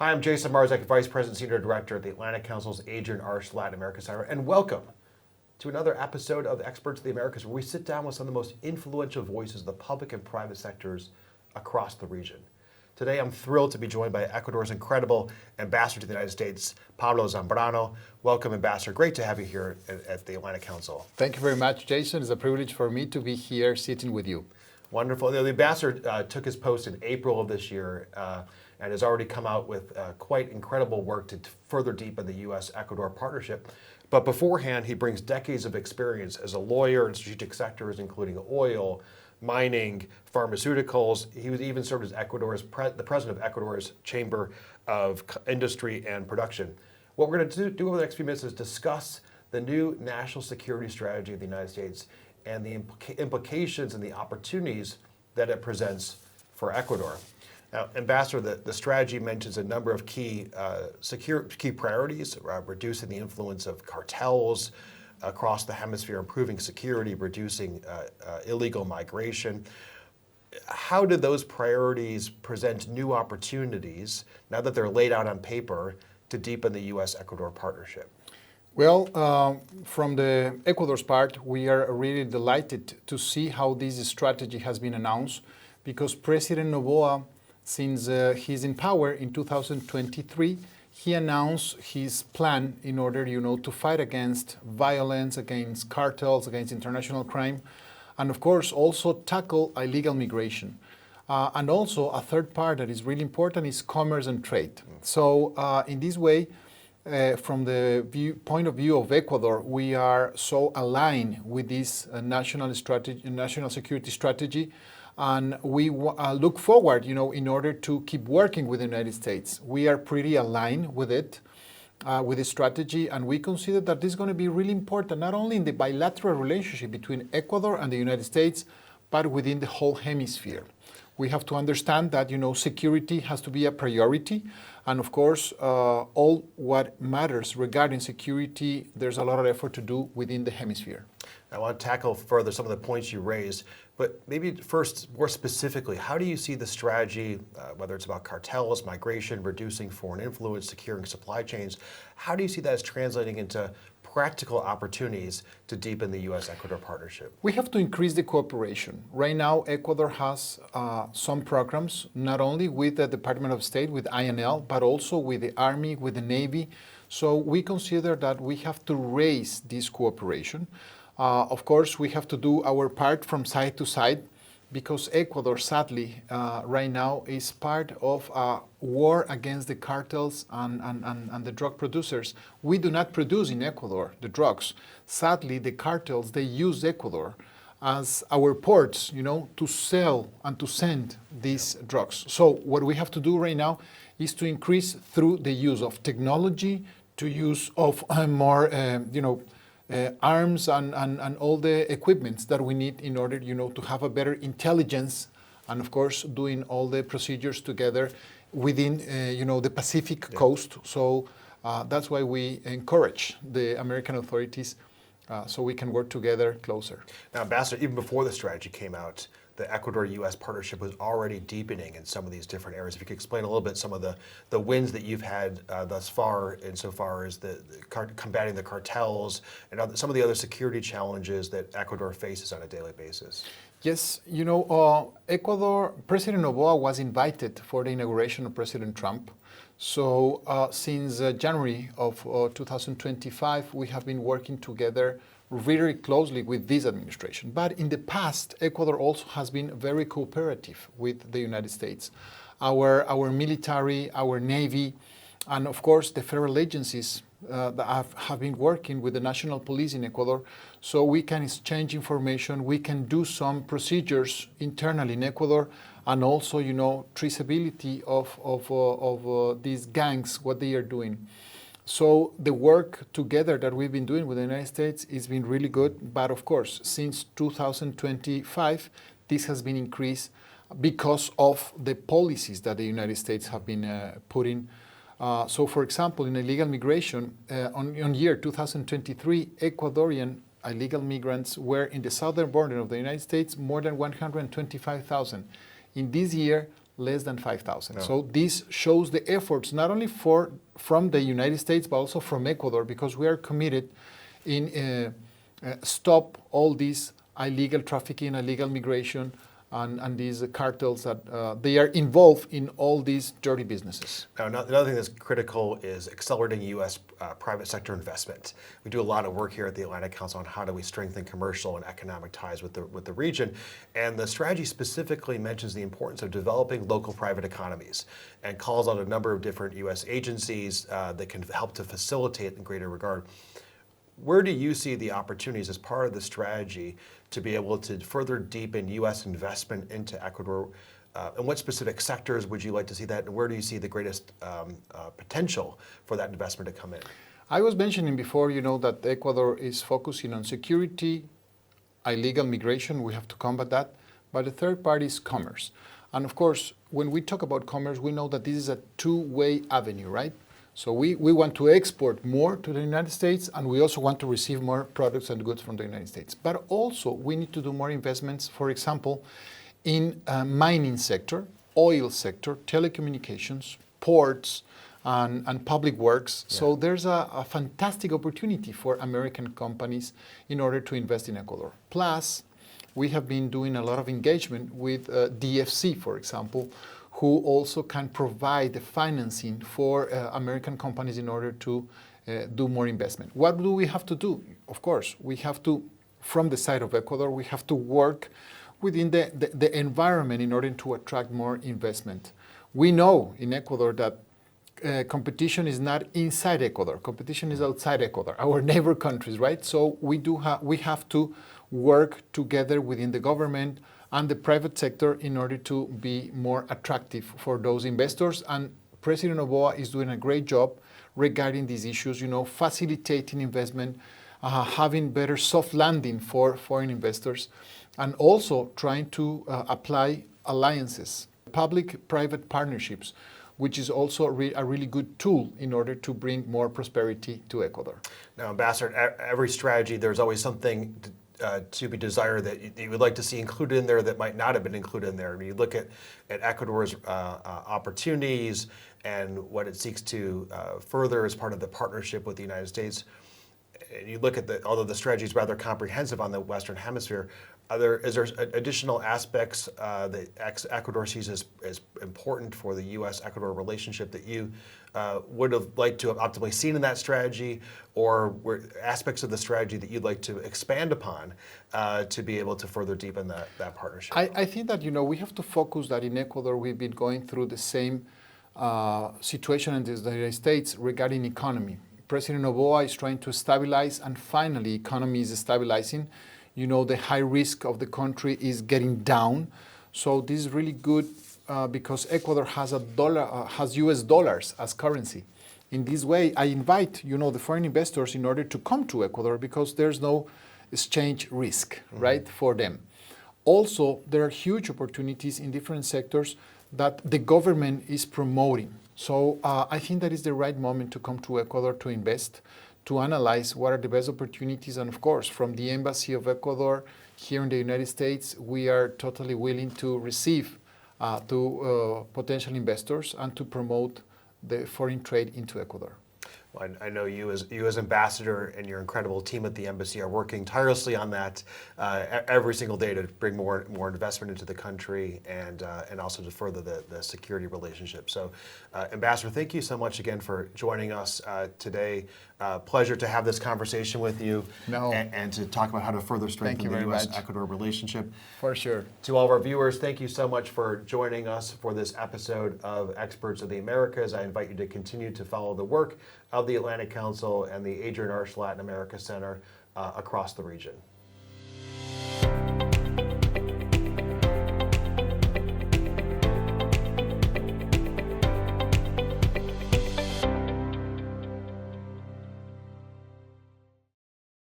Hi, I'm Jason Marzek, Vice President, Senior Director at the Atlantic Council's Adrian Arsh Latin America Center, and welcome to another episode of Experts of the Americas, where we sit down with some of the most influential voices of the public and private sectors across the region. Today, I'm thrilled to be joined by Ecuador's incredible ambassador to the United States, Pablo Zambrano. Welcome, Ambassador. Great to have you here at the Atlantic Council. Thank you very much, Jason. It's a privilege for me to be here sitting with you. Wonderful. The ambassador took his post in April of this year and has already come out with quite incredible work to further deepen the US-Ecuador partnership. But beforehand, he brings decades of experience as a lawyer in strategic sectors, including oil, mining, pharmaceuticals. He was even served as the president of Ecuador's Chamber of Industry and Production. What we're going to do over the next few minutes is discuss the new national security strategy of the United States and the implications and the opportunities that it presents for Ecuador. Now, Ambassador, the strategy mentions a number of key priorities, reducing the influence of cartels across the hemisphere, improving security, reducing illegal migration. How do those priorities present new opportunities, now that they're laid out on paper, to deepen the US-Ecuador partnership? Well, from the Ecuador's part, we are really delighted to see how this strategy has been announced, because President Noboa, since he's in power in 2023, he announced his plan in order, to fight against violence, against cartels, against international crime, and of course also tackle illegal migration. And also a third part that is really important is commerce and trade. So in this way, from the point of view of Ecuador, we are so aligned with this national security strategy, and we look forward, in order to keep working with the United States. We are pretty aligned with it, with the strategy, and we consider that this is going to be really important, not only in the bilateral relationship between Ecuador and the United States, but within the whole hemisphere. We have to understand that, security has to be a priority. And of course, all what matters regarding security, there's a lot of effort to do within the hemisphere. I want to tackle further some of the points you raised, but maybe first, more specifically, how do you see the strategy, whether it's about cartels, migration, reducing foreign influence, securing supply chains, how do you see that as translating into practical opportunities to deepen the US-Ecuador partnership? We have to increase the cooperation. Right now, Ecuador has some programs, not only with the Department of State, with INL, but also with the Army, with the Navy. So we consider that we have to raise this cooperation. Of course, we have to do our part from side to side, because Ecuador, sadly, right now is part of a war against the cartels and the drug producers. We do not produce in Ecuador the drugs. Sadly, the cartels, they use Ecuador as our ports, to sell and to send these drugs. So what we have to do right now is to increase through the use of technology, to use of more, arms and all the equipments that we need in order, to have a better intelligence, and of course doing all the procedures together within, the Pacific coast. So that's why we encourage the American authorities so we can work together closer. Now, Ambassador, even before the strategy came out, the Ecuador-U.S. partnership was already deepening in some of these different areas. If you could explain a little bit some of the wins that you've had thus far, insofar as combating the cartels and some of the other security challenges that Ecuador faces on a daily basis. Yes, Ecuador, President Noboa was invited for the inauguration of President Trump. So since January of 2025, we have been working together very closely with this administration. But in the past, Ecuador also has been very cooperative with the United States. Our military, our Navy, and of course the federal agencies that have been working with the national police in Ecuador, so we can exchange information, we can do some procedures internally in Ecuador, and also, traceability of these gangs, what they are doing. So the work together that we've been doing with the United States has been really good. But of course, since 2025, this has been increased because of the policies that the United States have been putting. So for example, in illegal migration, on year 2023, Ecuadorian illegal migrants were in the southern border of the United States more than 125,000. In this year, less than 5,000. No. So this shows the efforts not only from the United States but also from Ecuador, because we are committed in stop all this illegal trafficking, illegal migration, and these cartels that they are involved in all these dirty businesses. Now, another thing that's critical is accelerating U.S. Private sector investment. We do a lot of work here at the Atlantic Council on how do we strengthen commercial and economic ties with the region. And the strategy specifically mentions the importance of developing local private economies and calls out a number of different U.S. agencies that can help to facilitate in greater regard. Where do you see the opportunities as part of the strategy to be able to further deepen U.S. investment into Ecuador? And what specific sectors would you like to see that? And where do you see the greatest potential for that investment to come in? I was mentioning before, that Ecuador is focusing on security, illegal migration. We have to combat that. But the third part is commerce. And of course, when we talk about commerce, we know that this is a two-way avenue, right? So we want to export more to the United States, and we also want to receive more products and goods from the United States. But also, we need to do more investments, for example, in mining sector, oil sector, telecommunications, ports, and public works. Yeah. So there's a fantastic opportunity for American companies in order to invest in Ecuador. Plus, we have been doing a lot of engagement with DFC, for example, who also can provide the financing for American companies in order to do more investment. What do we have to do? Of course, we have to, from the side of Ecuador, we have to work within the environment in order to attract more investment. We know in Ecuador that competition is not inside Ecuador. Competition is outside Ecuador, our neighbor countries, right? So we have to work together within the government and the private sector in order to be more attractive for those investors. And President Noboa is doing a great job regarding these issues, facilitating investment, having better soft landing for foreign investors, and also trying to apply alliances, public-private partnerships, which is also a really good tool in order to bring more prosperity to Ecuador. Now, Ambassador, every strategy, there's always something to be desired that you would like to see included in there that might not have been included in there. I mean, you look at Ecuador's opportunities and what it seeks to further as part of the partnership with the United States. And you look at although the strategy is rather comprehensive on the Western Hemisphere, is there additional aspects that Ecuador sees as important for the U.S.-Ecuador relationship that you would have liked to have optimally seen in that strategy, or were aspects of the strategy that you'd like to expand upon to be able to further deepen that partnership? I think that, we have to focus that in Ecuador we've been going through the same situation in the United States regarding economy. President Noboa is trying to stabilize, and finally economy is stabilizing. The high risk of the country is getting down. So this is really good because Ecuador has US dollars as currency. In this way, I invite, the foreign investors in order to come to Ecuador because there's no exchange risk, right, for them. Also, there are huge opportunities in different sectors that the government is promoting. So I think that is the right moment to come to Ecuador to invest, to analyze what are the best opportunities. And of course, from the Embassy of Ecuador here in the United States, we are totally willing to receive potential investors and to promote the foreign trade into Ecuador. Well, I know you as ambassador and your incredible team at the embassy are working tirelessly on that every single day to bring more investment into the country and also to further the security relationship. So, Ambassador, thank you so much again for joining us today. Pleasure to have this conversation with you and to talk about how to further strengthen the U.S.-Ecuador relationship. For sure. To all of our viewers, thank you so much for joining us for this episode of Experts of the Americas. I invite you to continue to follow the work of the Atlantic Council and the Adrian Arch Latin America Center across the region.